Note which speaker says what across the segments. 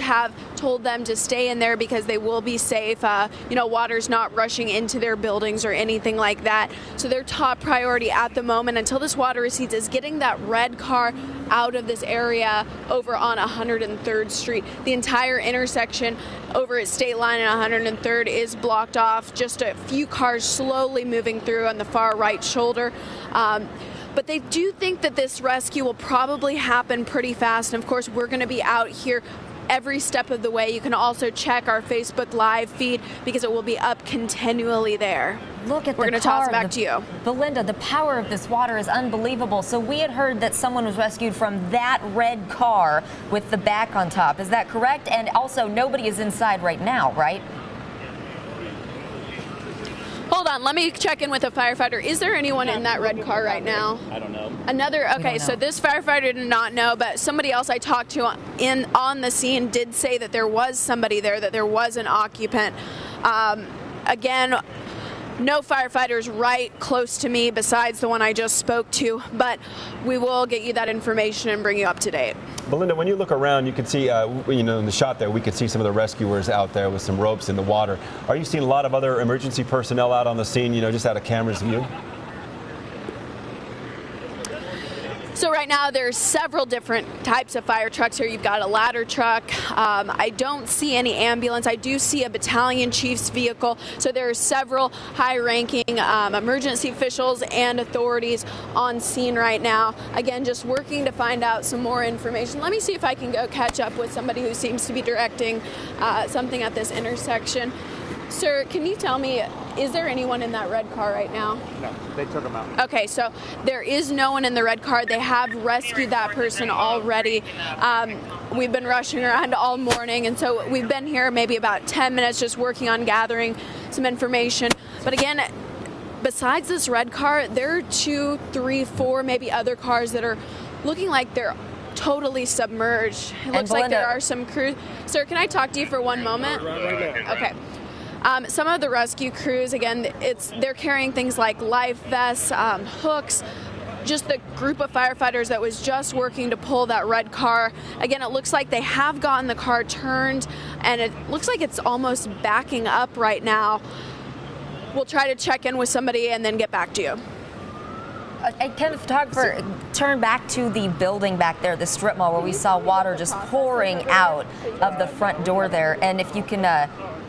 Speaker 1: have told them to stay in there because they will be safe. You know, water's not rushing into their buildings or anything like that. So their top priority at the moment, until this water recedes, is getting that red car out of this area over on 103rd Street. The entire intersection over at State Line and 103rd is blocked off. Just a few cars slowly moving through on the far right shoulder. But they do think that this rescue will probably happen pretty fast. And of course, we're going to be out here every step of the way. You can also check our Facebook Live feed because it will be up continually there.
Speaker 2: Look at
Speaker 1: We're going to toss it back to you.
Speaker 2: Belinda, the power of this water is unbelievable. So we had heard that someone was rescued from that red car with the back on top. Is that correct? And also, nobody is inside right now, right?
Speaker 1: Hold on, let me check in with a firefighter. Is there anyone in that red car right now?
Speaker 3: I don't know.
Speaker 1: Okay, so this firefighter did not know, but somebody else I talked to on the scene did say that there was somebody there, that there was an occupant. Again, no firefighters right close to me besides the one I just spoke to, but we will get you that information and bring you up to date.
Speaker 4: Belinda, when you look around, you can see, you know, in the shot there, we could see some of the rescuers out there with some ropes in the water. Are you seeing a lot of other emergency personnel out on the scene, you know, just out of camera's view?
Speaker 1: So right now there's several different types of fire trucks here. You've got a ladder truck. I don't see any ambulance. I do see a battalion chief's vehicle. So there are several high-ranking emergency officials and authorities on scene right now. Again, just working to find out some more information. Let me see if I can go catch up with somebody who seems to be directing something at this intersection. Sir, can you tell me, is there anyone in that red car right now?
Speaker 3: No, they took them out.
Speaker 1: Okay, so there is no one in the red car. They have rescued that person already. We've been rushing around all morning, and so we've been here maybe about 10 minutes just working on gathering some information. But again, besides this red car, there are 2, 3, 4 maybe other cars that are looking like they're totally submerged. It looks like there are some crews. Sir, can I talk to you for one moment? Okay. Some of the rescue crews, again, they're carrying things like life vests, hooks, just the group of firefighters that was just working to pull that red car. Again, it looks like they have gotten the car turned, and it looks like it's almost backing up right now. We'll try to check in with somebody and then get back to you.
Speaker 2: Can the photographer turn back to the building back there, the strip mall, where we saw water just pouring out of the front door there? And if you can,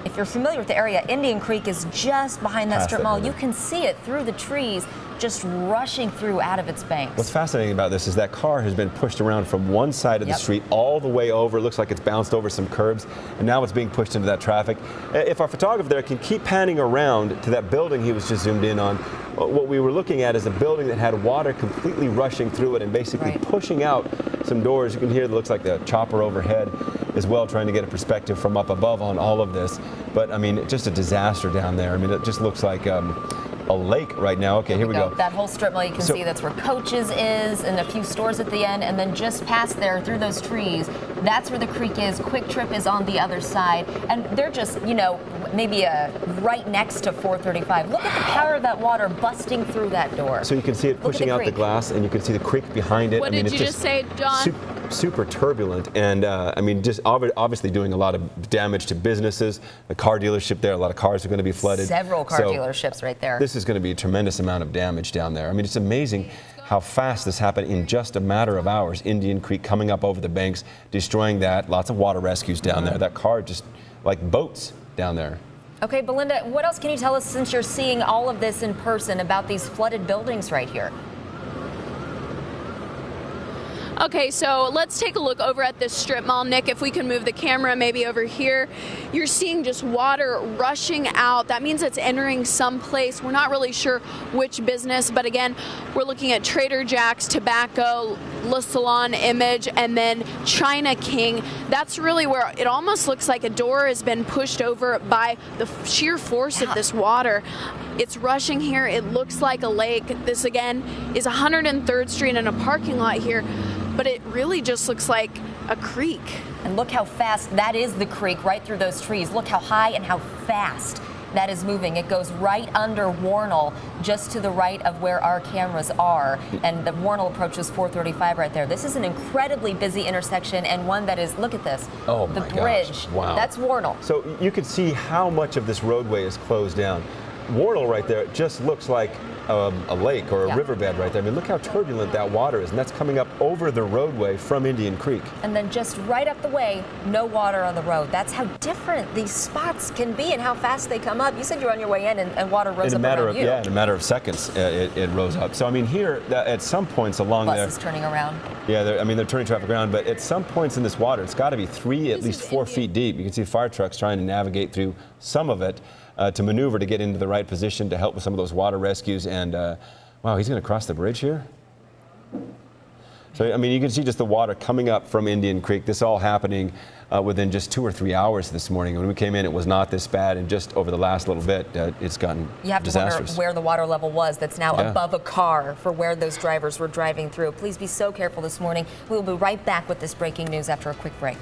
Speaker 2: if you're familiar with the area, Indian Creek is just behind that strip mall. You can see it through the trees, just rushing through out of its banks.
Speaker 4: What's fascinating about this is that car has been pushed around from one side of the street all the way over. It looks like it's bounced over some curbs, and now it's being pushed into that traffic. If our photographer there can keep panning around to that building he was just zoomed in on, what we were looking at is a building that had water completely rushing through it and basically pushing out some doors. You can hear it looks like the chopper overhead as well, trying to get a perspective from up above on all of this. But I mean, just a disaster down there. I mean, it just looks like a lake right now. Okay, here we go.
Speaker 2: That whole strip mall, you can see that's where Coach's is, and a few stores at the end, and then just past there through those trees, that's where the creek is. Quick Trip is on the other side, and they're just, you know, maybe right next to 435. Look at the power of that water busting through that door.
Speaker 4: So you can see it pushing out the glass, and you can see the creek behind it.
Speaker 1: What did you just say, John?
Speaker 4: Super turbulent, and I mean, just obviously doing a lot of damage to businesses. The car dealership there, a lot of cars are going to be flooded.
Speaker 2: Several car dealerships right there.
Speaker 4: This is going to be a tremendous amount of damage down there. I mean, it's amazing how fast this happened in just a matter of hours. Indian Creek coming up over the banks, destroying that. Lots of water rescues down there. That car just like boats down there.
Speaker 2: Okay, Belinda, what else can you tell us, since you're seeing all of this in person, about these flooded buildings right here?
Speaker 1: Okay, so let's take a look over at this strip mall. Nick, if we can move the camera maybe over here. You're seeing just water rushing out. That means it's entering someplace. We're not really sure which business, but again, we're looking at Trader Jack's, Tobacco, Le Salon Image, and then China King. That's really where it almost looks like a door has been pushed over by the sheer force of this water. It's rushing here. It looks like a lake. This, again, is 103rd Street and a parking lot here, but it really just looks like a creek.
Speaker 2: And look how fast that is, the creek right through those trees. Look how high and how fast that is moving. It goes right under Warnell, just to the right of where our cameras are. And the Warnell approach is 435 right there. This is an incredibly busy intersection, and one that is, look at this,
Speaker 4: oh
Speaker 2: the
Speaker 4: my
Speaker 2: bridge.
Speaker 4: Gosh. Wow.
Speaker 2: That's Warnell.
Speaker 4: So you can see how much of this roadway is closed down. Warnell right there just looks like a lake or a riverbed right there. I mean, look how turbulent that water is, and that's coming up over the roadway from Indian Creek.
Speaker 2: And then just right up the way, no water on the road. That's how different these spots can be and how fast they come up. You said you're on your way in and water rose up around you.
Speaker 4: Yeah, in a matter of seconds, it rose up. So, I mean, here, at some points along there.
Speaker 2: Buses turning around.
Speaker 4: Yeah, they're turning traffic around, but at some points in this water, it's got to be at least 4 feet deep. You can see fire trucks trying to navigate through some of it to maneuver to get into the right position to help with some of those water rescues. And wow, he's going to cross the bridge here? So, I mean, you can see just the water coming up from Indian Creek. This all happening within just 2 or 3 hours this morning. When we came in, it was not this bad, and just over the last little bit, it's gotten
Speaker 2: You have to
Speaker 4: disastrous.
Speaker 2: wonder where the water level was that's now above a car for where those drivers were driving through. Please be so careful this morning. We'll be right back with this breaking news after a quick break.